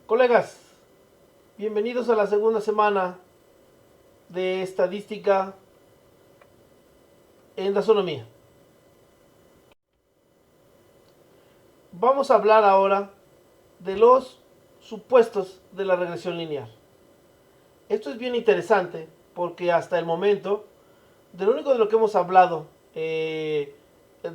Colegas, bienvenidos a la segunda semana de estadística en taxonomía. Vamos a hablar ahora de los supuestos de la regresión lineal. Esto es bien interesante porque hasta el momento, de lo único de lo que hemos hablado, de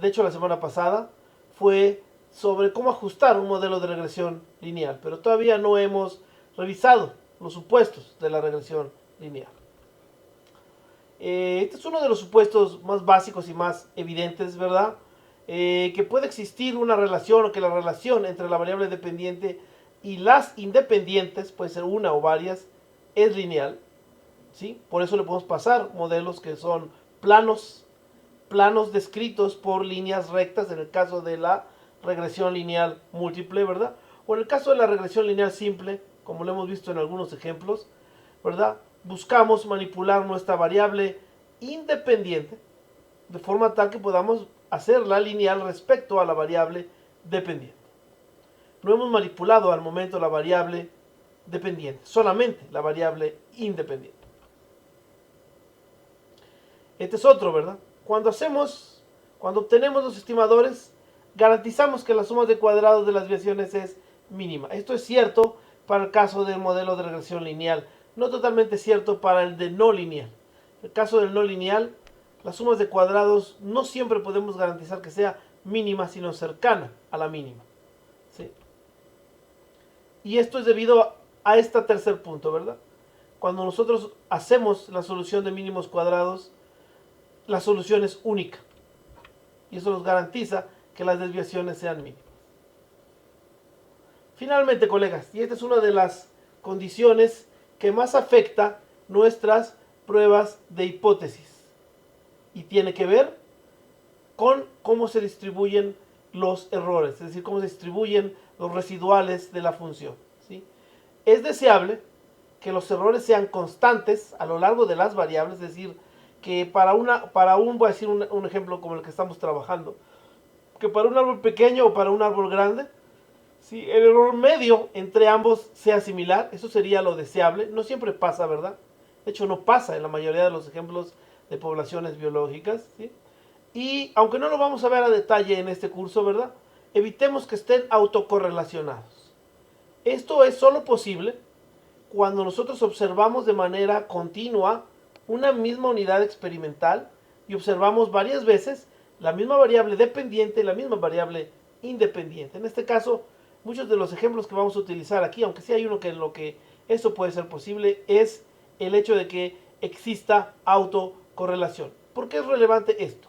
hecho la semana pasada, fue sobre cómo ajustar un modelo de regresión lineal, pero todavía no hemos revisado los supuestos de la regresión lineal. Este es uno de los supuestos más básicos y más evidentes, ¿verdad? Que puede existir una relación o que la relación entre la variable dependiente y las independientes, puede ser una o varias, es lineal, ¿sí? Por eso le podemos pasar modelos que son planos descritos por líneas rectas en el caso de la regresión lineal múltiple, ¿verdad? O en el caso de la regresión lineal simple, como lo hemos visto en algunos ejemplos, ¿verdad? Buscamos manipular nuestra variable independiente de forma tal que podamos hacerla lineal respecto a la variable dependiente. No hemos manipulado al momento la variable dependiente, solamente la variable independiente. Este es otro, ¿verdad? Cuando obtenemos los estimadores, garantizamos que la suma de cuadrados de las desviaciones es mínima. Esto es cierto para el caso del modelo de regresión lineal, no totalmente cierto para el de no lineal. En el caso del no lineal, las sumas de cuadrados no siempre podemos garantizar que sea mínima, sino cercana a la mínima. ¿Sí? Y esto es debido a este tercer punto, ¿verdad? Cuando nosotros hacemos la solución de mínimos cuadrados, la solución es única. Y eso nos garantiza que las desviaciones sean mínimas. Finalmente, colegas, y esta es una de las condiciones que más afecta nuestras pruebas de hipótesis. Y tiene que ver con cómo se distribuyen los errores, es decir, cómo se distribuyen los residuales de la función, ¿sí? Es deseable que los errores sean constantes a lo largo de las variables, es decir, que voy a decir un ejemplo como el que estamos trabajando, que para un árbol pequeño o para un árbol grande, si el error medio entre ambos sea similar, eso sería lo deseable. No siempre pasa, ¿verdad? De hecho, no pasa en la mayoría de los ejemplos de poblaciones biológicas, ¿sí? Y aunque no lo vamos a ver a detalle en este curso, ¿verdad? Evitemos que estén autocorrelacionados. Esto es solo posible cuando nosotros observamos de manera continua una misma unidad experimental y observamos varias veces la misma variable dependiente y la misma variable independiente. En este caso, muchos de los ejemplos que vamos a utilizar aquí, aunque sí hay uno que en lo que esto puede ser posible, es el hecho de que exista autocorrelación. ¿Por qué es relevante esto?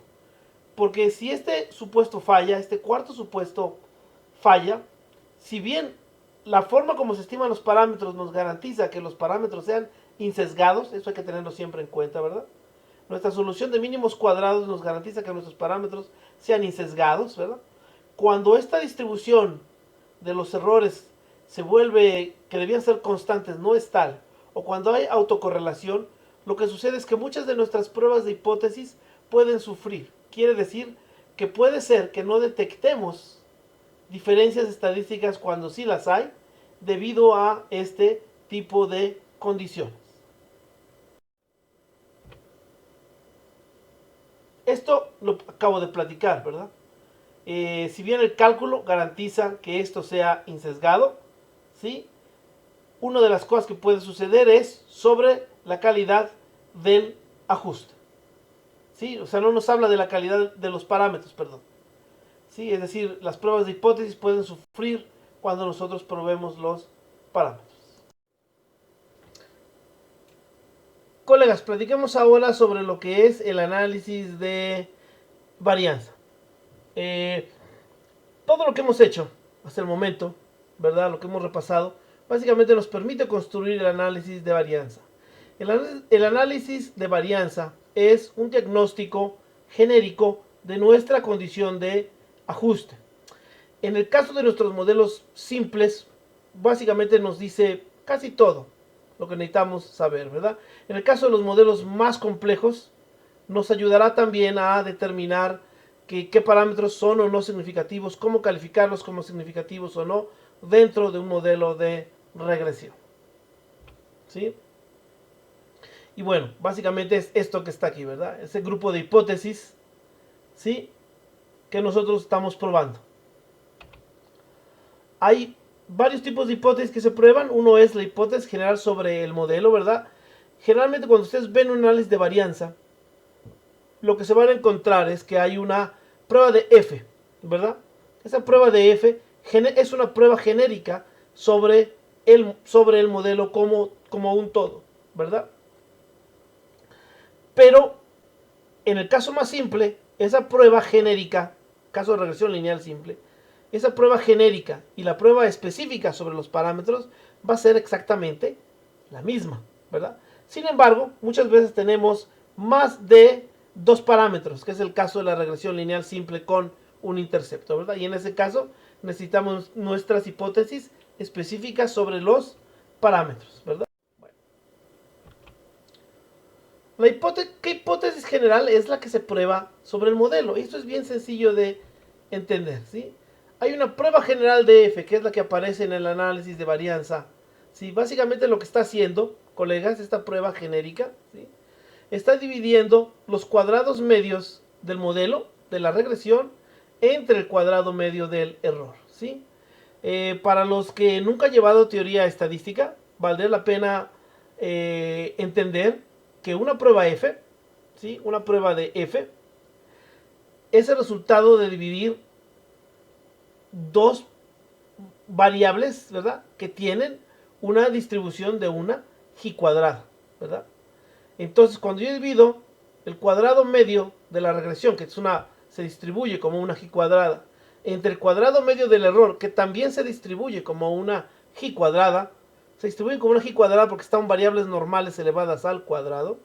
Porque si este supuesto falla, este cuarto supuesto falla, si bien la forma como se estiman los parámetros nos garantiza que los parámetros sean insesgados, eso hay que tenerlo siempre en cuenta, ¿verdad? Nuestra solución de mínimos cuadrados nos garantiza que nuestros parámetros sean insesgados, ¿verdad? Cuando esta distribución de los errores se vuelve que debían ser constantes, no es tal, o cuando hay autocorrelación, lo que sucede es que muchas de nuestras pruebas de hipótesis pueden sufrir. Quiere decir que puede ser que no detectemos diferencias estadísticas cuando sí las hay, debido a este tipo de condiciones. Esto lo acabo de platicar, ¿verdad? Si bien el cálculo garantiza que esto sea insesgado, ¿sí? Una de las cosas que puede suceder es sobre la calidad del ajuste. ¿Sí? O sea, no nos habla de la calidad de los parámetros, perdón. ¿Sí? Es decir, las pruebas de hipótesis pueden sufrir cuando nosotros probemos los parámetros. Colegas, platiquemos ahora sobre lo que es el análisis de varianza. Todo lo que hemos hecho hasta el momento, ¿verdad? Lo que hemos repasado, básicamente nos permite construir el análisis de varianza. El análisis de varianza es un diagnóstico genérico de nuestra condición de ajuste. En el caso de nuestros modelos simples, básicamente nos dice casi todo lo que necesitamos saber, ¿verdad? En el caso de los modelos más complejos, nos ayudará también a determinar qué parámetros son o no significativos, cómo calificarlos como significativos o no dentro de un modelo de regresión. ¿Sí? Y bueno, básicamente es esto que está aquí, ¿verdad? Ese grupo de hipótesis, ¿sí?, que nosotros estamos probando. Hay varios tipos de hipótesis que se prueban. Uno es la hipótesis general sobre el modelo, ¿verdad? Generalmente cuando ustedes ven un análisis de varianza, lo que se van a encontrar es que hay una prueba de F, ¿verdad? Esa prueba de F es una prueba genérica sobre el modelo como un todo, ¿verdad? Pero en el caso más simple, esa prueba genérica, caso de regresión lineal simple, esa prueba genérica y la prueba específica sobre los parámetros va a ser exactamente la misma, ¿verdad? Sin embargo, muchas veces tenemos más de dos parámetros, que es el caso de la regresión lineal simple con un intercepto, ¿verdad? Y en ese caso necesitamos nuestras hipótesis específicas sobre los parámetros, ¿verdad? ¿Qué hipótesis general es la que se prueba sobre el modelo? Esto es bien sencillo de entender, ¿sí? Hay una prueba general de F, que es la que aparece en el análisis de varianza, ¿sí? Básicamente lo que está haciendo, colegas, esta prueba genérica, ¿sí?, está dividiendo los cuadrados medios del modelo, de la regresión, entre el cuadrado medio del error, ¿sí? Para los que nunca han llevado teoría estadística, valdría la pena entender que una prueba F, ¿sí?, una prueba de F, es el resultado de dividir dos variables, ¿verdad?, que tienen una distribución de una G cuadrada, ¿verdad? Entonces, cuando yo divido el cuadrado medio de la regresión, que se distribuye como una G cuadrada, entre el cuadrado medio del error, que también se distribuye como una G cuadrada, se distribuyen como una G cuadrada porque están variables normales elevadas al cuadrado,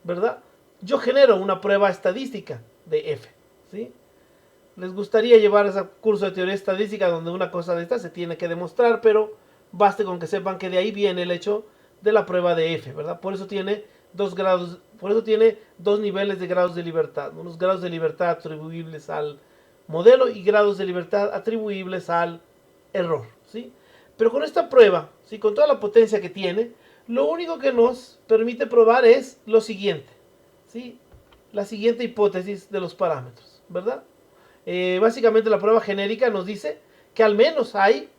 ¿verdad? Yo genero una prueba estadística de F, ¿sí? Les gustaría llevar ese curso de teoría estadística donde una cosa de esta se tiene que demostrar, pero baste con que sepan que de ahí viene el hecho de la prueba de F, ¿verdad? Por eso tiene dos niveles de grados de libertad, unos grados de libertad atribuibles al modelo y grados de libertad atribuibles al error, ¿sí? Pero con esta prueba, ¿sí?, con toda la potencia que tiene, lo único que nos permite probar es lo siguiente, ¿sí?, la siguiente hipótesis de los parámetros, ¿verdad? Básicamente la prueba genérica nos dice que al menos hay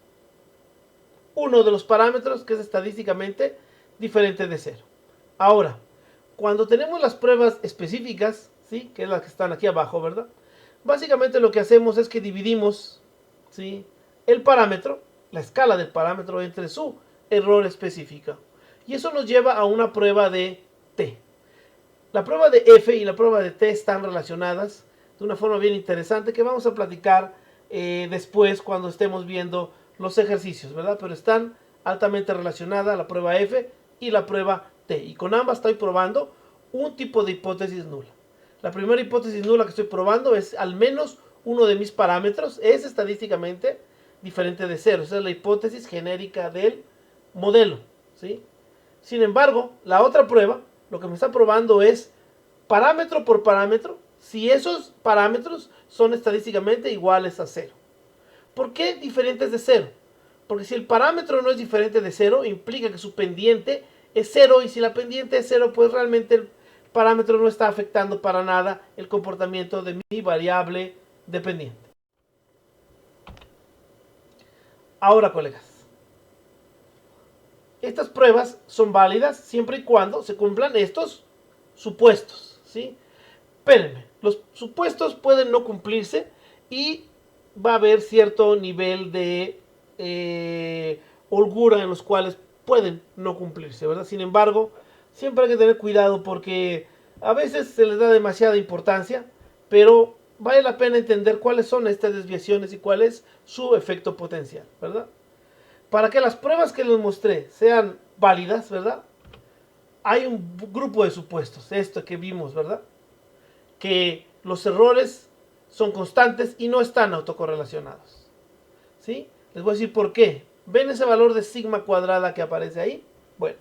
uno de los parámetros que es estadísticamente diferente de cero. Ahora, cuando tenemos las pruebas específicas, ¿sí?, que es las que están aquí abajo, ¿verdad?, básicamente lo que hacemos es que dividimos, ¿sí?, el parámetro, la escala del parámetro, entre su error específica. Y eso nos lleva a una prueba de T. La prueba de F y la prueba de T están relacionadas de una forma bien interesante que vamos a platicar después cuando estemos viendo los ejercicios, ¿verdad? Pero están altamente relacionadas la prueba F y la prueba T. Y con ambas estoy probando un tipo de hipótesis nula. La primera hipótesis nula que estoy probando es al menos uno de mis parámetros es estadísticamente diferente de cero. Esa es la hipótesis genérica del modelo, ¿sí? Sin embargo, la otra prueba lo que me está probando es parámetro por parámetro si esos parámetros son estadísticamente iguales a cero. ¿Por qué diferentes de cero? Porque si el parámetro no es diferente de cero, implica que su pendiente es cero, y si la pendiente es cero, pues realmente el parámetro no está afectando para nada el comportamiento de mi variable dependiente. Ahora, colegas, estas pruebas son válidas siempre y cuando se cumplan estos supuestos, ¿sí? Espérenme, los supuestos pueden no cumplirse y va a haber cierto nivel de holgura en los cuales pueden no cumplirse, ¿verdad? Sin embargo, siempre hay que tener cuidado porque a veces se les da demasiada importancia, pero vale la pena entender cuáles son estas desviaciones y cuál es su efecto potencial, ¿verdad? Para que las pruebas que les mostré sean válidas, ¿verdad?, hay un grupo de supuestos, esto que vimos, ¿verdad?, que los errores son constantes y no están autocorrelacionados, ¿sí? Les voy a decir por qué. ¿Ven ese valor de sigma cuadrada que aparece ahí? Bueno,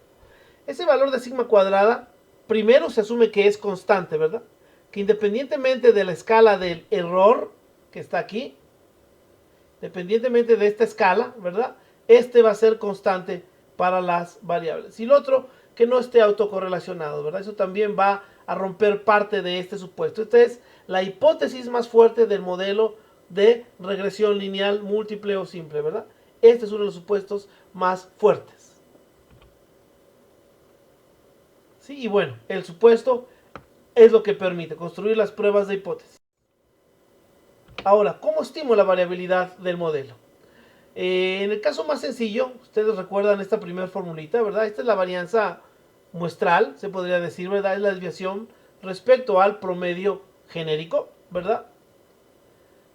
ese valor de sigma cuadrada primero se asume que es constante, ¿verdad? Que independientemente de la escala del error que está aquí, independientemente de esta escala, ¿verdad?, este va a ser constante para las variables. Y el otro, que no esté autocorrelacionado, ¿verdad? Eso también va a romper parte de este supuesto. Esta es la hipótesis más fuerte del modelo de regresión lineal múltiple o simple, ¿verdad? Este es uno de los supuestos más fuertes. ¿Sí? Y bueno, el supuesto es lo que permite construir las pruebas de hipótesis. Ahora, ¿cómo estimo la variabilidad del modelo? En el caso más sencillo, ustedes recuerdan esta primera formulita, ¿verdad? Esta es la varianza muestral, se podría decir, ¿verdad? Es la desviación respecto al promedio genérico, ¿verdad?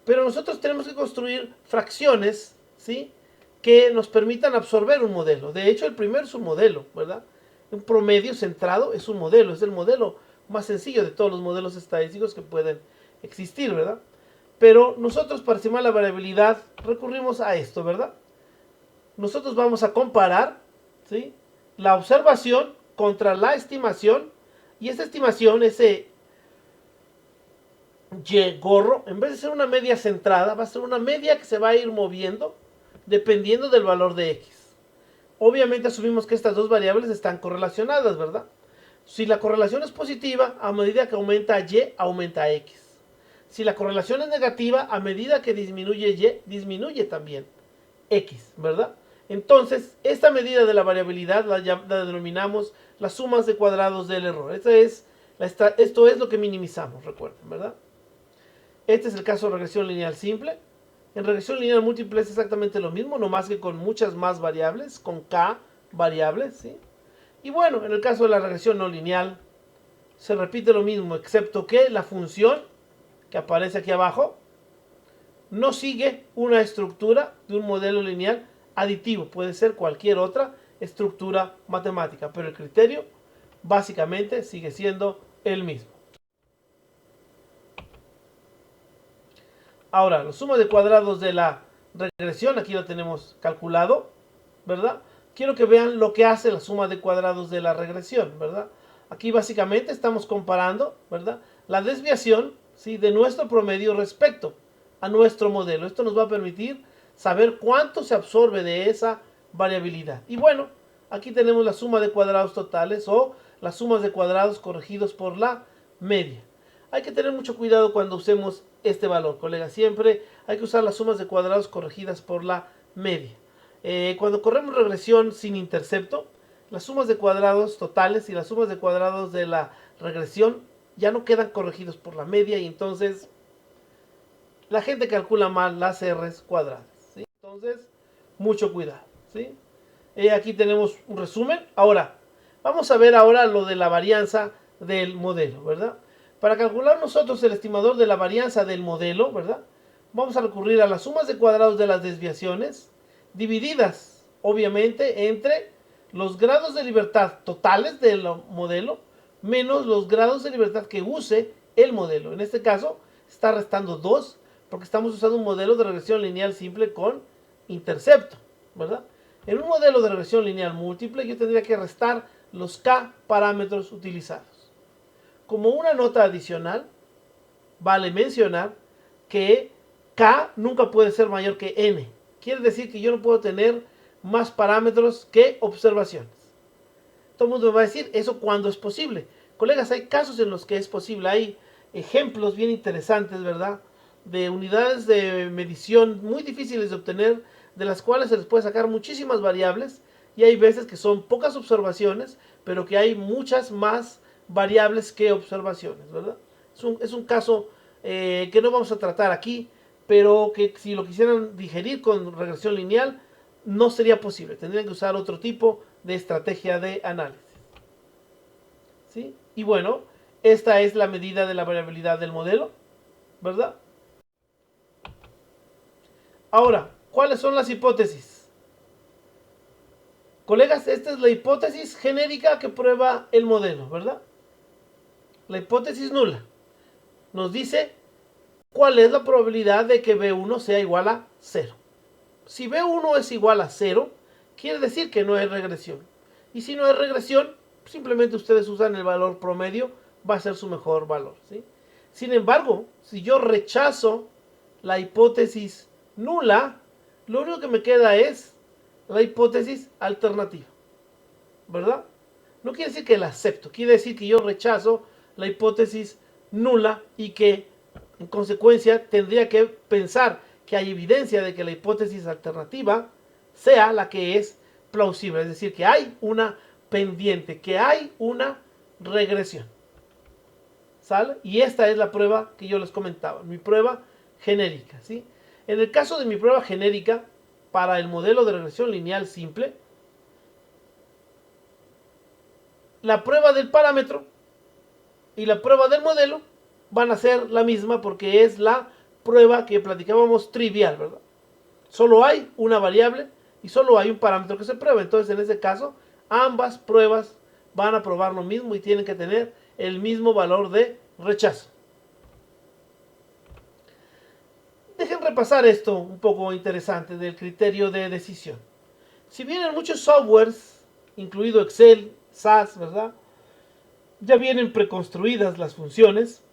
Pero nosotros tenemos que construir fracciones, ¿sí? Que nos permitan absorber un modelo. De hecho, el primero es un modelo, ¿verdad? Un promedio centrado es un modelo, es el modelo más sencillo de todos los modelos estadísticos que pueden existir, ¿verdad? Pero nosotros para estimar la variabilidad recurrimos a esto, ¿verdad? Nosotros vamos a comparar, ¿sí?, la observación contra la estimación, y esta estimación, ese Y gorro, en vez de ser una media centrada, va a ser una media que se va a ir moviendo dependiendo del valor de X. Obviamente asumimos que estas dos variables están correlacionadas, ¿verdad? Si la correlación es positiva, a medida que aumenta Y, aumenta X. Si la correlación es negativa, a medida que disminuye Y, disminuye también X, ¿verdad? Entonces, esta medida de la variabilidad la denominamos las sumas de cuadrados del error. Esto es lo que minimizamos, recuerden, ¿verdad? Este es el caso de regresión lineal simple. En regresión lineal múltiple es exactamente lo mismo, no más que con muchas más variables, con K variables, ¿sí? Y bueno, en el caso de la regresión no lineal, se repite lo mismo, excepto que la función que aparece aquí abajo no sigue una estructura de un modelo lineal aditivo. Puede ser cualquier otra estructura matemática, pero el criterio básicamente sigue siendo el mismo. Ahora, la suma de cuadrados de la regresión, aquí lo tenemos calculado, ¿verdad? Quiero que vean lo que hace la suma de cuadrados de la regresión, ¿verdad? Aquí básicamente estamos comparando, ¿verdad?, la desviación, ¿sí?, de nuestro promedio respecto a nuestro modelo. Esto nos va a permitir saber cuánto se absorbe de esa variabilidad. Y bueno, aquí tenemos la suma de cuadrados totales o las sumas de cuadrados corregidos por la media. Hay que tener mucho cuidado cuando usemos este valor, colegas. Siempre hay que usar las sumas de cuadrados corregidas por la media. Cuando corremos regresión sin intercepto, las sumas de cuadrados totales y las sumas de cuadrados de la regresión ya no quedan corregidos por la media, y entonces la gente calcula mal las R's cuadradas, ¿sí? Entonces, mucho cuidado, ¿sí? Aquí tenemos un resumen. Ahora, vamos a ver ahora lo de la varianza del modelo, ¿verdad? Para calcular nosotros el estimador de la varianza del modelo, ¿verdad?, vamos a recurrir a las sumas de cuadrados de las desviaciones, divididas, obviamente, entre los grados de libertad totales del modelo, menos los grados de libertad que use el modelo. En este caso, está restando 2, porque estamos usando un modelo de regresión lineal simple con intercepto, ¿verdad? En un modelo de regresión lineal múltiple, yo tendría que restar los K parámetros utilizados. Como una nota adicional, vale mencionar que K nunca puede ser mayor que N. Quiere decir que yo no puedo tener más parámetros que observaciones. Todo el mundo me va a decir, ¿eso cuándo es posible? Colegas, hay casos en los que es posible. Hay ejemplos bien interesantes, ¿verdad?, de unidades de medición muy difíciles de obtener, de las cuales se les puede sacar muchísimas variables, y hay veces que son pocas observaciones, pero que hay muchas más variables que observaciones, ¿verdad? Es un caso que no vamos a tratar aquí, pero que si lo quisieran digerir con regresión lineal, no sería posible. Tendrían que usar otro tipo de estrategia de análisis, ¿sí? Y bueno, esta es la medida de la variabilidad del modelo, ¿verdad? Ahora, ¿cuáles son las hipótesis? Colegas, esta es la hipótesis genérica que prueba el modelo, ¿verdad? La hipótesis nula nos dice cuál es la probabilidad de que B1 sea igual a 0. Si B1 es igual a 0, quiere decir que no es regresión. Y si no es regresión, simplemente ustedes usan el valor promedio, va a ser su mejor valor, ¿sí? Sin embargo, si yo rechazo la hipótesis nula, lo único que me queda es la hipótesis alternativa, ¿verdad? No quiere decir que la acepto, quiere decir que yo rechazo la hipótesis nula y que en consecuencia tendría que pensar que hay evidencia de que la hipótesis alternativa sea la que es plausible, es decir, que hay una pendiente, que hay una regresión. ¿Sale? Y esta es la prueba que yo les comentaba, mi prueba genérica, ¿sí? En el caso de mi prueba genérica, para el modelo de regresión lineal simple, la prueba del parámetro y la prueba del modelo van a ser la misma porque es la prueba que platicábamos trivial, ¿verdad? Solo hay una variable y solo hay un parámetro que se prueba. Entonces, en ese caso, ambas pruebas van a probar lo mismo y tienen que tener el mismo valor de rechazo. Dejen repasar esto un poco interesante del criterio de decisión. Si bien en muchos softwares, incluido Excel, SAS, ¿verdad?, ya vienen preconstruidas las funciones,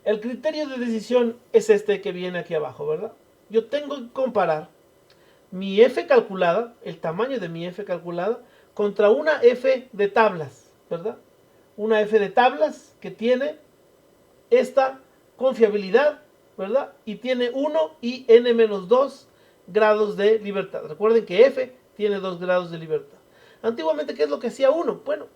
el criterio de decisión es este que viene aquí abajo, ¿verdad? Yo tengo que comparar mi f calculada, el tamaño de mi f calculada, contra una f de tablas, ¿verdad? Una f de tablas que tiene esta confiabilidad, ¿verdad? Y tiene 1 y n-2 grados de libertad. Recuerden que f tiene 2 grados de libertad. Antiguamente, ¿qué es lo que hacía uno? Bueno,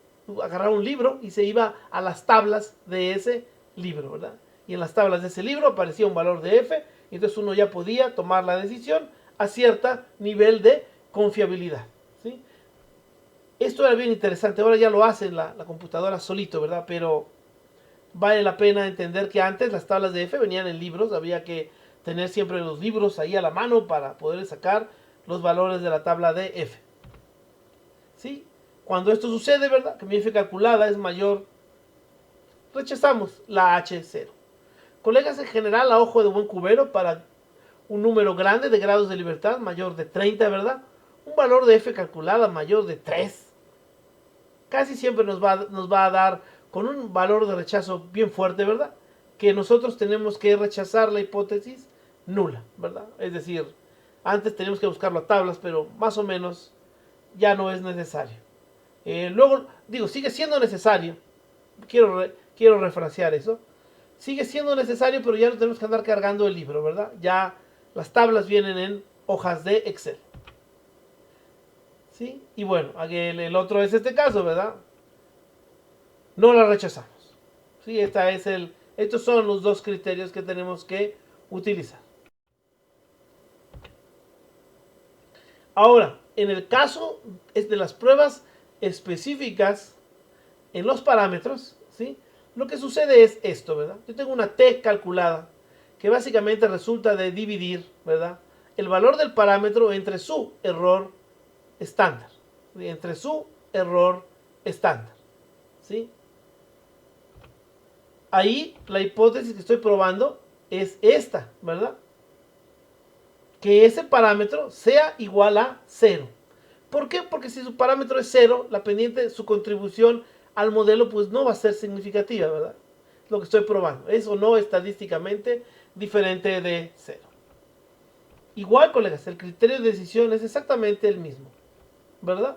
agarraba un libro y se iba a las tablas de ese libro, ¿verdad? Y en las tablas de ese libro aparecía un valor de f, y entonces uno ya podía tomar la decisión a cierto nivel de confiabilidad, ¿sí? Esto era bien interesante, ahora ya lo hace la computadora solito, ¿verdad? Pero vale la pena entender que antes las tablas de f venían en libros, había que tener siempre los libros ahí a la mano para poder sacar los valores de la tabla de f, ¿sí? Cuando esto sucede, ¿verdad?, que mi f calculada es mayor, rechazamos la h0. Colegas, en general, a ojo de buen cubero, para un número grande de grados de libertad, mayor de 30, ¿verdad?, un valor de f calculada mayor de 3, casi siempre nos va a dar con un valor de rechazo bien fuerte, ¿verdad?, que nosotros tenemos que rechazar la hipótesis nula, ¿verdad? Es decir, antes teníamos que buscarlo a tablas, pero más o menos ya no es necesario. Luego, digo, sigue siendo necesario, quiero refrasear eso, sigue siendo necesario, pero ya no tenemos que andar cargando el libro, ¿verdad? Ya las tablas vienen en hojas de Excel, ¿sí? Y bueno, el otro es este caso, ¿verdad? No la rechazamos, ¿sí? Estos son los dos criterios que tenemos que utilizar. Ahora, en el caso de las pruebas específicas en los parámetros, ¿sí?, lo que sucede es esto, ¿verdad? Yo tengo una t calculada que básicamente resulta de dividir, ¿verdad?, el valor del parámetro entre su error estándar, ¿sí?, entre su error estándar, ¿sí? Ahí la hipótesis que estoy probando es esta, ¿verdad?, que ese parámetro sea igual a 0. ¿Por qué? Porque si su parámetro es 0, la pendiente, su contribución al modelo, pues no va a ser significativa, ¿verdad? Lo que estoy probando es o no estadísticamente diferente de 0. Igual, colegas, el criterio de decisión es exactamente el mismo, ¿verdad?,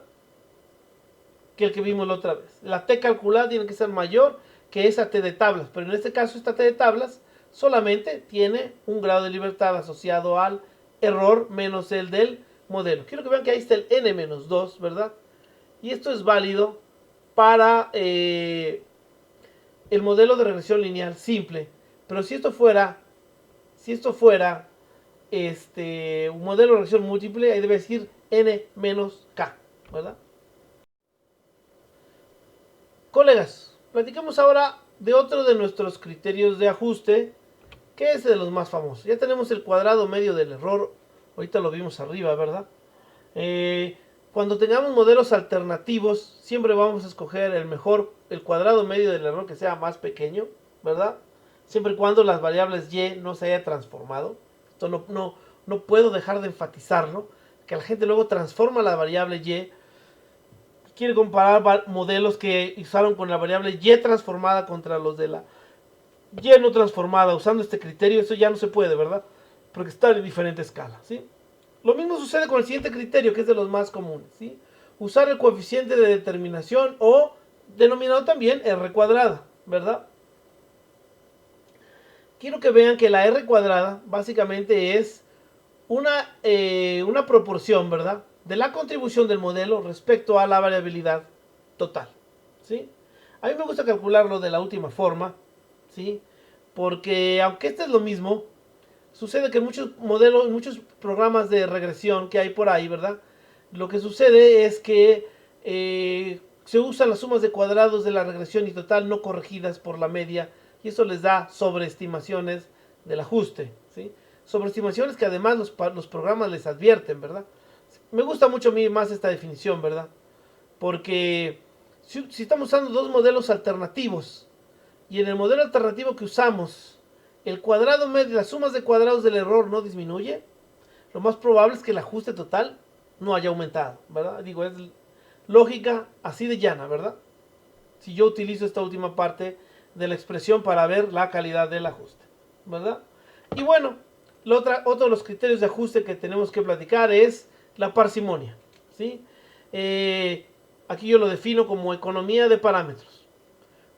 que el que vimos la otra vez. La t calculada tiene que ser mayor que esa t de tablas, pero en este caso esta t de tablas solamente tiene un grado de libertad asociado al error menos el del modelo. Quiero que vean que ahí está el n-2, ¿verdad? Y esto es válido para el modelo de regresión lineal simple. Pero si esto fuera un modelo de regresión múltiple, ahí debe decir n-k, ¿verdad? Colegas, platicamos ahora de otro de nuestros criterios de ajuste, que es de los más famosos. Ya tenemos el cuadrado medio del error, ahorita lo vimos arriba, ¿verdad? Cuando tengamos modelos alternativos, siempre vamos a escoger el cuadrado medio del error que sea más pequeño, ¿verdad? Siempre y cuando las variables y no se haya transformado. Esto no puedo dejar de enfatizarlo, que la gente luego transforma la variable y, quiere comparar modelos que usaron con la variable y transformada contra los de la y no transformada, usando este criterio. Eso ya no se puede, ¿verdad?, porque está en diferente escala, ¿sí? Lo mismo sucede con el siguiente criterio, que es de los más comunes, ¿sí? Usar el coeficiente de determinación o denominado también R cuadrada, ¿verdad? Quiero que vean que la R cuadrada básicamente es una proporción, ¿verdad? De la contribución del modelo respecto a la variabilidad total, ¿sí? A mí me gusta calcularlo de la última forma, ¿sí? Porque aunque este es lo mismo, sucede que en muchos modelos, en muchos programas de regresión que hay por ahí, ¿verdad? Lo que sucede es que se usan las sumas de cuadrados de la regresión y total no corregidas por la media, y eso les da sobreestimaciones del ajuste, ¿sí? Sobreestimaciones que además los programas les advierten, ¿verdad? Me gusta mucho a mí más esta definición, ¿verdad? Porque si estamos usando dos modelos alternativos, y en el modelo alternativo que usamos, el cuadrado medio, las sumas de cuadrados del error no disminuye, lo más probable es que el ajuste total no haya aumentado, ¿verdad? Digo, es lógica así de llana, ¿verdad? Si yo utilizo esta última parte de la expresión para ver la calidad del ajuste, ¿verdad? Y bueno, otro de los criterios de ajuste que tenemos que platicar es la parsimonia, ¿sí? Aquí yo lo defino como economía de parámetros.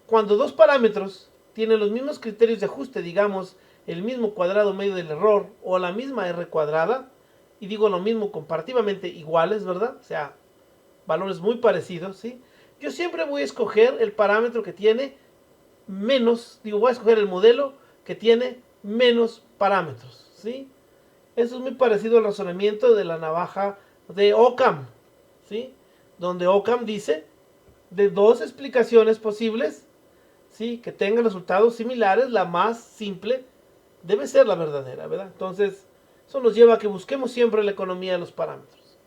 Cuando dos parámetros tienen los mismos criterios de ajuste, digamos, el mismo cuadrado medio del error o la misma R cuadrada, y digo lo mismo comparativamente iguales, ¿verdad? O sea, valores muy parecidos, ¿sí? Yo siempre voy a escoger el parámetro que tiene menos, digo, voy a escoger el modelo que tiene menos parámetros, ¿sí? Eso es muy parecido al razonamiento de la navaja de Occam, ¿sí? Donde Occam dice, de dos explicaciones posibles, ¿sí? Que tengan resultados similares, la más simple debe ser la verdadera, ¿verdad? Entonces, eso nos lleva a que busquemos siempre la economía de los parámetros.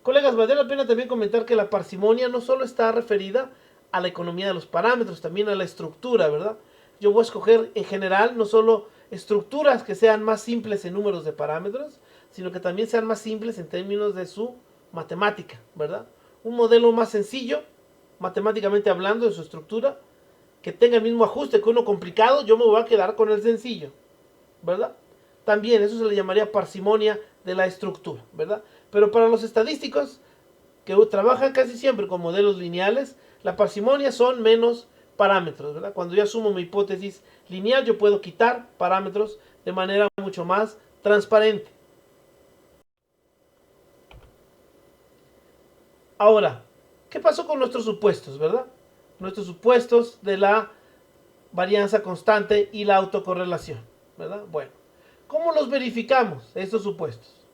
Colegas, vale la pena también comentar que la parsimonia no solo está referida a la economía de los parámetros, también a la estructura, ¿verdad? Yo voy a escoger en general no solo estructuras que sean más simples en números de parámetros, sino que también sean más simples en términos de su matemática, ¿verdad? Un modelo más sencillo, matemáticamente hablando, de su estructura, que tenga el mismo ajuste que uno complicado, yo me voy a quedar con el sencillo, ¿verdad? También eso se le llamaría parsimonia de la estructura, ¿verdad? Pero para los estadísticos que trabajan casi siempre con modelos lineales, la parsimonia son menos parámetros, ¿verdad? Cuando yo asumo mi hipótesis lineal, yo puedo quitar parámetros de manera mucho más transparente. Ahora, ¿qué pasó con nuestros supuestos, verdad? Nuestros supuestos de la varianza constante y la autocorrelación, ¿verdad? Bueno, ¿cómo los verificamos, estos supuestos?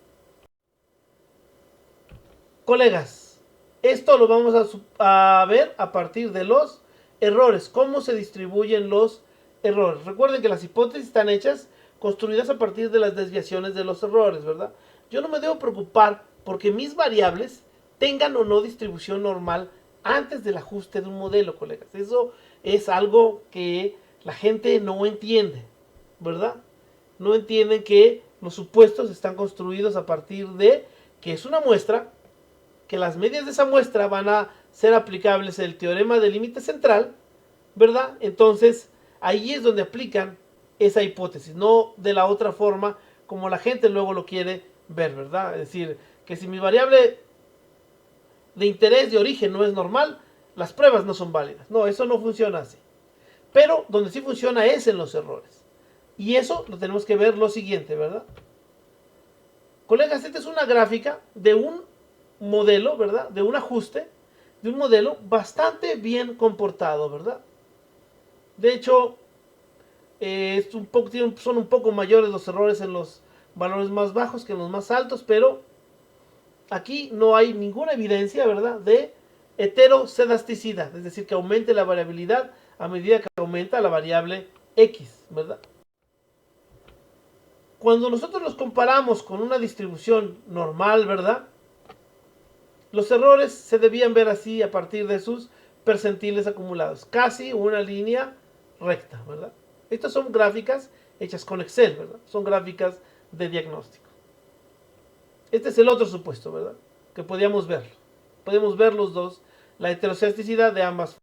Colegas, esto lo vamos a ver a partir de los errores, cómo se distribuyen los errores. Recuerden que las hipótesis están hechas, construidas a partir de las desviaciones de los errores, ¿verdad? Yo no me debo preocupar porque mis variables tengan o no distribución normal antes del ajuste de un modelo, colegas. Eso es algo que la gente no entiende, ¿verdad? No entienden que los supuestos están construidos a partir de que es una muestra, que las medias de esa muestra van a ser aplicables el teorema del límite central, ¿verdad? Entonces, ahí es donde aplican esa hipótesis, no de la otra forma como la gente luego lo quiere ver, ¿verdad? Es decir, que si mi variable de interés de origen no es normal, las pruebas no son válidas. No, eso no funciona así. Pero donde sí funciona es en los errores. Y eso lo tenemos que ver lo siguiente, ¿verdad? Colegas, esta es una gráfica de un modelo, ¿verdad? De un ajuste, de un modelo bastante bien comportado, ¿verdad? De hecho, son un poco mayores los errores en los valores más bajos que en los más altos, pero aquí no hay ninguna evidencia, ¿verdad?, de heterocedasticidad, es decir, que aumente la variabilidad a medida que aumenta la variable X, ¿verdad? Cuando nosotros los comparamos con una distribución normal, ¿verdad?, los errores se debían ver así a partir de sus percentiles acumulados, casi una línea recta, ¿verdad? Estas son gráficas hechas con Excel, ¿verdad? Son gráficas de diagnóstico. Este es el otro supuesto, ¿verdad? Que podíamos ver. Podemos ver los dos, la heterocedasticidad de ambas.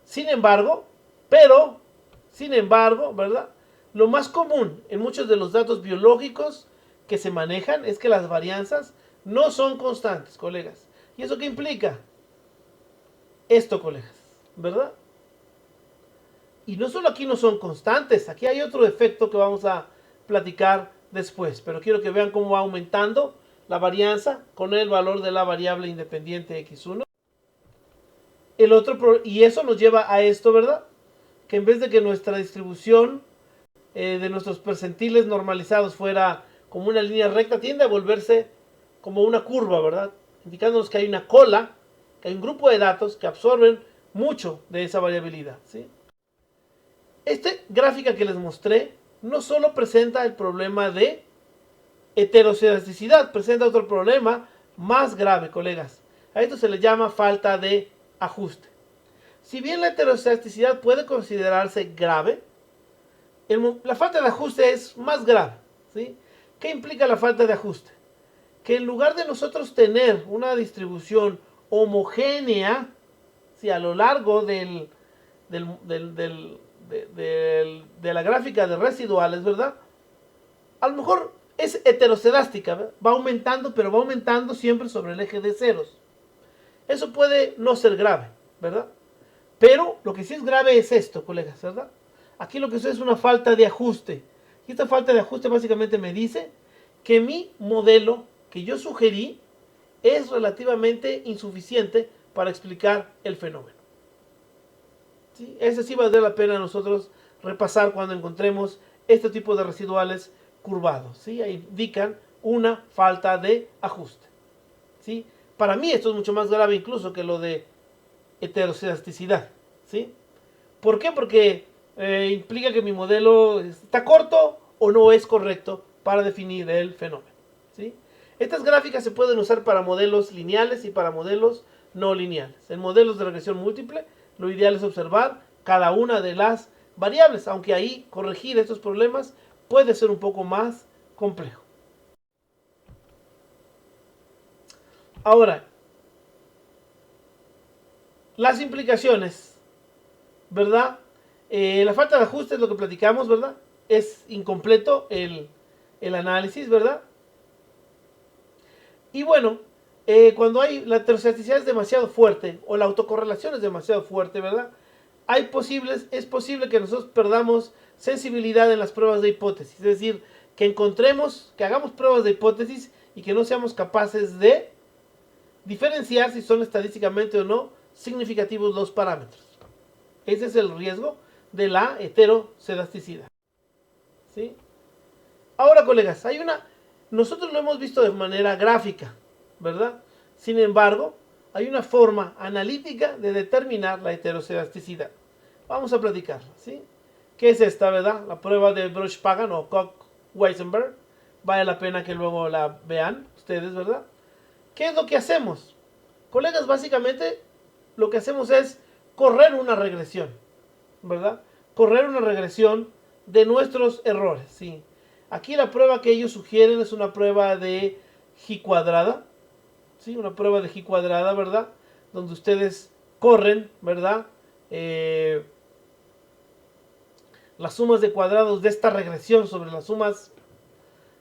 Sin embargo, ¿verdad? Lo más común en muchos de los datos biológicos que se manejan es que las varianzas no son constantes, colegas. ¿Y eso qué implica? Esto, colegas, ¿verdad? Y no solo aquí no son constantes, aquí hay otro efecto que vamos a platicar después, pero quiero que vean cómo va aumentando la varianza con el valor de la variable independiente x1. Y eso nos lleva a esto, ¿verdad? Que en vez de que nuestra distribución de nuestros percentiles normalizados fuera como una línea recta, tiende a volverse como una curva, ¿verdad? Indicándonos que hay una cola, que hay un grupo de datos que absorben mucho de esa variabilidad, ¿sí? Esta gráfica que les mostré no solo presenta el problema de heteroscedasticidad, presenta otro problema más grave, colegas. A esto se le llama falta de ajuste. Si bien la heteroscedasticidad puede considerarse grave, la falta de ajuste es más grave, ¿sí? ¿Qué implica la falta de ajuste? Que en lugar de nosotros tener una distribución homogénea, ¿sí?, a lo largo de la gráfica de residuales, ¿verdad? A lo mejor es heteroscedástica, ¿verdad? Va aumentando, pero va aumentando siempre sobre el eje de ceros. Eso puede no ser grave, ¿verdad? Pero lo que sí es grave es esto, colegas, ¿verdad? Aquí lo que es una falta de ajuste. Y esta falta de ajuste básicamente me dice que mi modelo que yo sugerí es relativamente insuficiente para explicar el fenómeno. ¿Sí? Ese sí vale la pena nosotros repasar cuando encontremos este tipo de residuales curvados, ¿sí? Ahí indican una falta de ajuste, ¿sí? Para mí esto es mucho más grave incluso que lo de heteroscedasticidad, ¿sí? ¿Por qué? Porque implica que mi modelo está corto o no es correcto para definir el fenómeno, ¿sí? Estas gráficas se pueden usar para modelos lineales y para modelos no lineales. En modelos de regresión múltiple, lo ideal es observar cada una de las variables, aunque ahí corregir estos problemas puede ser un poco más complejo. Ahora, las implicaciones, ¿verdad? La falta de ajuste es lo que platicamos, ¿verdad? Es incompleto el análisis, ¿verdad? Y bueno, cuando hay la heteroscedasticidad es demasiado fuerte o la autocorrelación es demasiado fuerte, ¿verdad? Es posible que nosotros perdamos sensibilidad en las pruebas de hipótesis, es decir, que hagamos pruebas de hipótesis y que no seamos capaces de diferenciar si son estadísticamente o no significativos los parámetros. Ese es el riesgo de la heteroscedasticidad, ¿sí? Ahora, colegas, nosotros lo hemos visto de manera gráfica, ¿verdad? Sin embargo, hay una forma analítica de determinar la heteroscedasticidad. Vamos a platicarla, ¿sí? ¿Qué es esta, verdad? La prueba de Bruch-Pagan o Koch-Weisenberg. Vale la pena que luego la vean ustedes, ¿verdad? ¿Qué es lo que hacemos? Colegas, básicamente lo que hacemos es correr una regresión, ¿verdad? Correr una regresión de nuestros errores, ¿sí? Aquí la prueba que ellos sugieren es una prueba de G cuadrada, ¿sí? Una prueba de G cuadrada, ¿verdad? Donde ustedes corren, ¿verdad? Las sumas de cuadrados de esta regresión sobre las sumas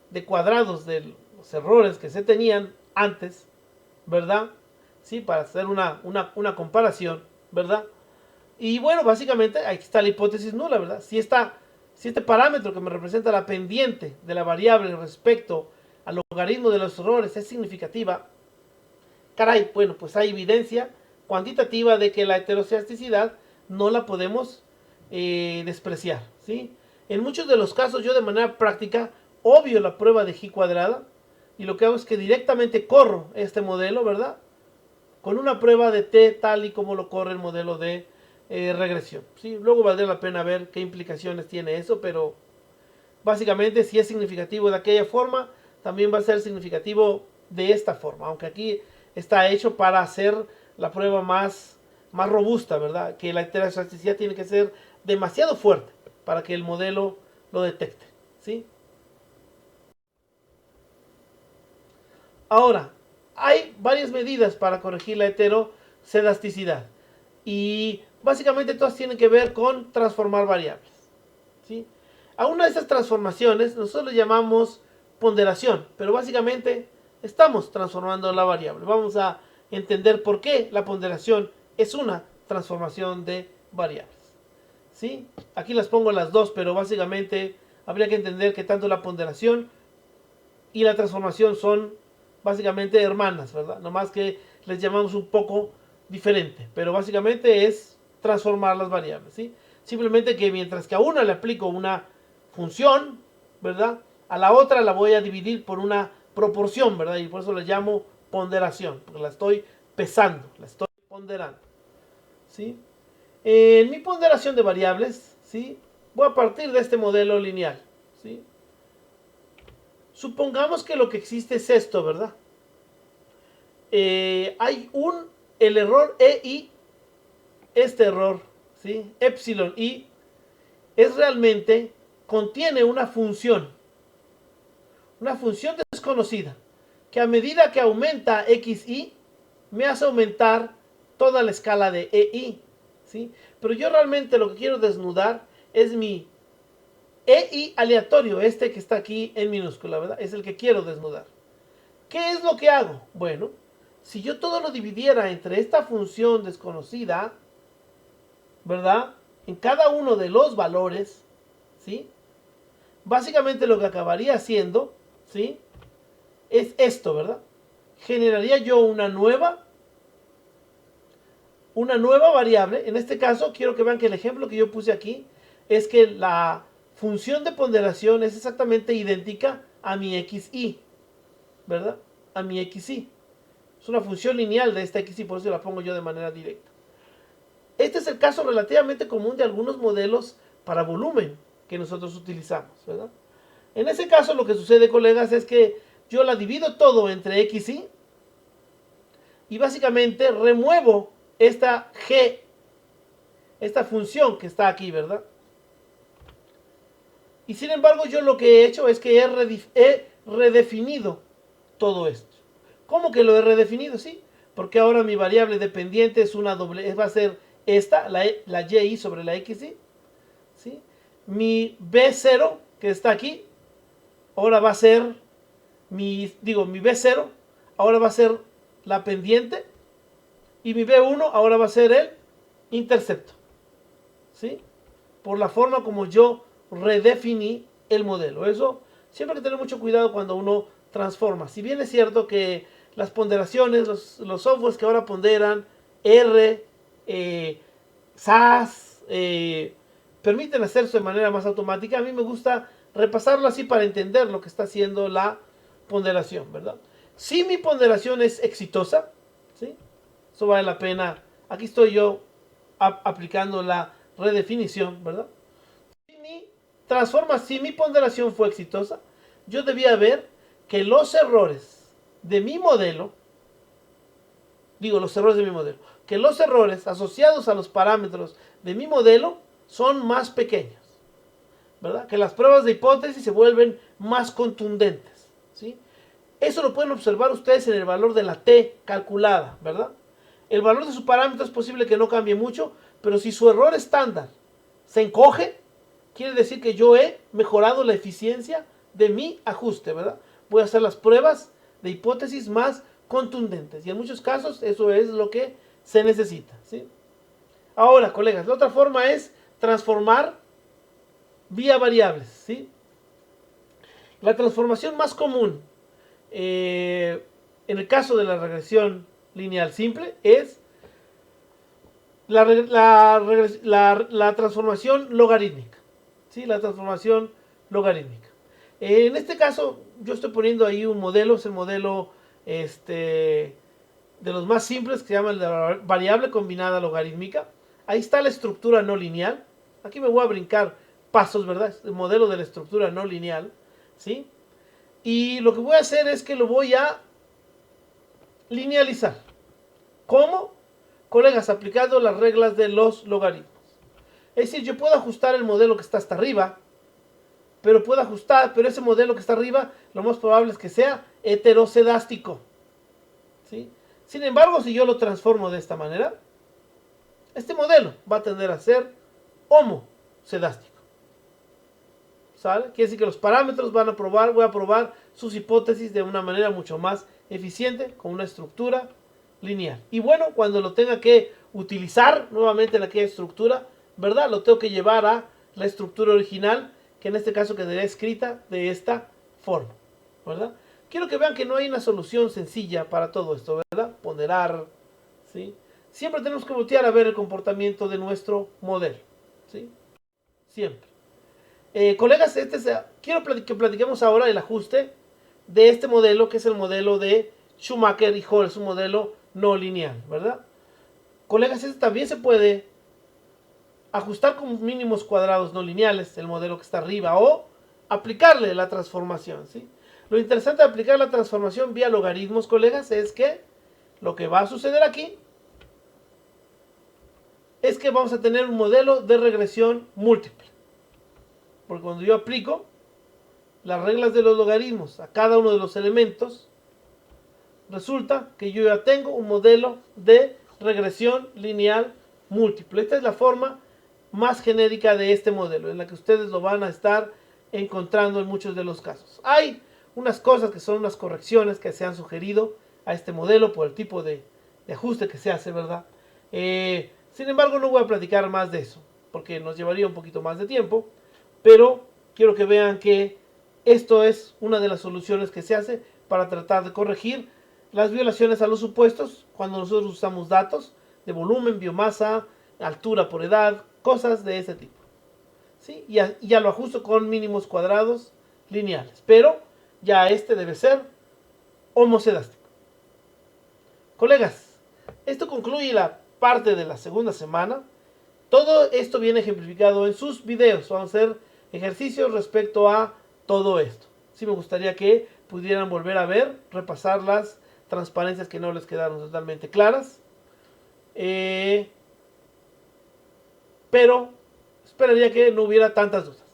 de cuadrados de los errores que se tenían antes, ¿verdad? ¿Sí? Para hacer una comparación, ¿verdad? Y bueno, básicamente aquí está la hipótesis nula, ¿verdad? Si este parámetro que me representa la pendiente de la variable respecto al logaritmo de los errores es significativa, caray, bueno, pues hay evidencia cuantitativa de que la heteroscedasticidad no la podemos despreciar, ¿sí? En muchos de los casos yo de manera práctica obvio la prueba de G cuadrada y lo que hago es que directamente corro este modelo, ¿verdad? Con una prueba de T tal y como lo corre el modelo de regresión, ¿sí? Luego valdría la pena ver qué implicaciones tiene eso, pero básicamente si es significativo de aquella forma, también va a ser significativo de esta forma, aunque aquí está hecho para hacer la prueba más robusta, ¿verdad? Que la heteroscedasticidad tiene que ser demasiado fuerte para que el modelo lo detecte, ¿sí? Ahora, hay varias medidas para corregir la heteroscedasticidad y básicamente todas tienen que ver con transformar variables, ¿sí? A una de estas transformaciones nosotros le llamamos ponderación, pero básicamente estamos transformando la variable. Vamos a entender por qué la ponderación es una transformación de variables. ¿Sí? Aquí las pongo las dos, pero básicamente habría que entender que tanto la ponderación y la transformación son básicamente hermanas, ¿verdad? Nomás que les llamamos un poco diferente, pero básicamente es transformar las variables, ¿sí? Simplemente que mientras que a una le aplico una función, ¿verdad? A la otra la voy a dividir por una proporción, ¿verdad? Y por eso la llamo ponderación, porque la estoy pesando, la estoy ponderando, ¿sí? En mi ponderación de variables, ¿sí? Voy a partir de este modelo lineal, ¿sí? Supongamos que lo que existe es esto, ¿verdad? Hay el error EI, este error, ¿sí? Epsilon I, es realmente, contiene una función desconocida, que a medida que aumenta XI, me hace aumentar toda la escala de EI, ¿sí? Pero yo realmente lo que quiero desnudar es mi EI aleatorio, este que está aquí en minúscula, ¿verdad? Es el que quiero desnudar. ¿Qué es lo que hago? Bueno, si yo todo lo dividiera entre esta función desconocida, ¿verdad? En cada uno de los valores, ¿sí? Básicamente lo que acabaría haciendo, ¿sí? Es esto, ¿verdad? Generaría yo una nueva variable. En este caso, quiero que vean que el ejemplo que yo puse aquí es que la función de ponderación es exactamente idéntica a mi xi, ¿verdad? A mi xi. Es una función lineal de esta xi, por eso la pongo yo de manera directa. Este es el caso relativamente común de algunos modelos para volumen que nosotros utilizamos, ¿verdad? En ese caso lo que sucede, colegas, es que yo la divido todo entre xi y básicamente remuevo esta g, esta función que está aquí, ¿verdad? Y sin embargo yo lo que he hecho es que he redefinido todo esto. ¿Cómo que lo he redefinido? Sí, porque ahora mi variable dependiente es una doble, va a ser esta, la y sobre la xy, ¿sí? Mi b0 que está aquí, ahora va a ser mi b0, ahora va a ser la pendiente, y mi b1 ahora va a ser el intercepto, ¿sí? Por la forma como yo redefiní el modelo. Eso siempre hay que tener mucho cuidado cuando uno transforma. Si bien es cierto que las ponderaciones, los softwares que ahora ponderan, R, SAS, permiten hacerse de manera más automática. A mí me gusta repasarlo así para entender lo que está haciendo la ponderación, ¿verdad? Si mi ponderación es exitosa, ¿sí? Eso vale la pena. Aquí estoy yo aplicando la redefinición, ¿verdad? Si mi ponderación fue exitosa, yo debía ver que los errores de mi modelo, que los errores asociados a los parámetros de mi modelo son más pequeños, ¿verdad? Que las pruebas de hipótesis se vuelven más contundentes, ¿sí? Eso lo pueden observar ustedes en el valor de la t calculada, ¿verdad? El valor de su parámetro es posible que no cambie mucho, pero si su error estándar se encoge, quiere decir que yo he mejorado la eficiencia de mi ajuste, ¿verdad? Voy a hacer las pruebas de hipótesis más contundentes. Y en muchos casos eso es lo que se necesita, ¿sí? Ahora, colegas, la otra forma es transformar vía variables, ¿sí? La transformación más común en el caso de la regresión lineal simple es la transformación logarítmica, ¿sí? La transformación logarítmica. En este caso, yo estoy poniendo ahí un modelo, es el modelo de los más simples, que se llama la variable combinada logarítmica. Ahí está la estructura no lineal. Aquí me voy a brincar pasos, ¿verdad? El modelo de la estructura no lineal, ¿sí? Y lo que voy a hacer es que lo voy a linealizar. ¿Cómo? Colegas, aplicando las reglas de los logaritmos. Es decir, yo puedo ajustar el modelo que está hasta arriba, pero ese modelo que está arriba, lo más probable es que sea heterocedástico, ¿sí? Sin embargo, si yo lo transformo de esta manera, este modelo va a tender a ser homocedástico, ¿sale? Quiere decir que los parámetros voy a probar sus hipótesis de una manera mucho más eficiente, con una estructura lineal. Y bueno, cuando lo tenga que utilizar nuevamente en aquella estructura, ¿verdad? Lo tengo que llevar a la estructura original, que en este caso quedaría escrita de esta forma, ¿verdad? Quiero que vean que no hay una solución sencilla para todo esto, ¿verdad? Ponderar, ¿sí? Siempre tenemos que voltear a ver el comportamiento de nuestro modelo, ¿sí? Siempre. Colegas, quiero que platiquemos ahora el ajuste de este modelo, que es el modelo de Schumacher y Hall, es un modelo no lineal, ¿verdad? Colegas, este también se puede ajustar con mínimos cuadrados no lineales, el modelo que está arriba, o aplicarle la transformación, ¿sí? Lo interesante de aplicar la transformación vía logaritmos, colegas, es que lo que va a suceder aquí es que vamos a tener un modelo de regresión múltiple. Porque cuando yo aplico las reglas de los logaritmos a cada uno de los elementos, resulta que yo ya tengo un modelo de regresión lineal múltiple. Esta es la forma más genérica de este modelo, en la que ustedes lo van a estar encontrando en muchos de los casos. Hay unas cosas que son unas correcciones que se han sugerido a este modelo por el tipo de ajuste que se hace, ¿verdad? Sin embargo, no voy a platicar más de eso, porque nos llevaría un poquito más de tiempo, pero quiero que vean que esto es una de las soluciones que se hace para tratar de corregir las violaciones a los supuestos cuando nosotros usamos datos de volumen, biomasa, altura por edad, cosas de ese tipo. ¿Sí? Y ya lo ajusto con mínimos cuadrados lineales, pero ya este debe ser homocedástico. Colegas, esto concluye la parte de la segunda semana. Todo esto viene ejemplificado en sus videos. Vamos a hacer ejercicios respecto a todo esto. Sí me gustaría que pudieran volver a ver, repasar las transparencias que no les quedaron totalmente claras. Pero esperaría que no hubiera tantas dudas.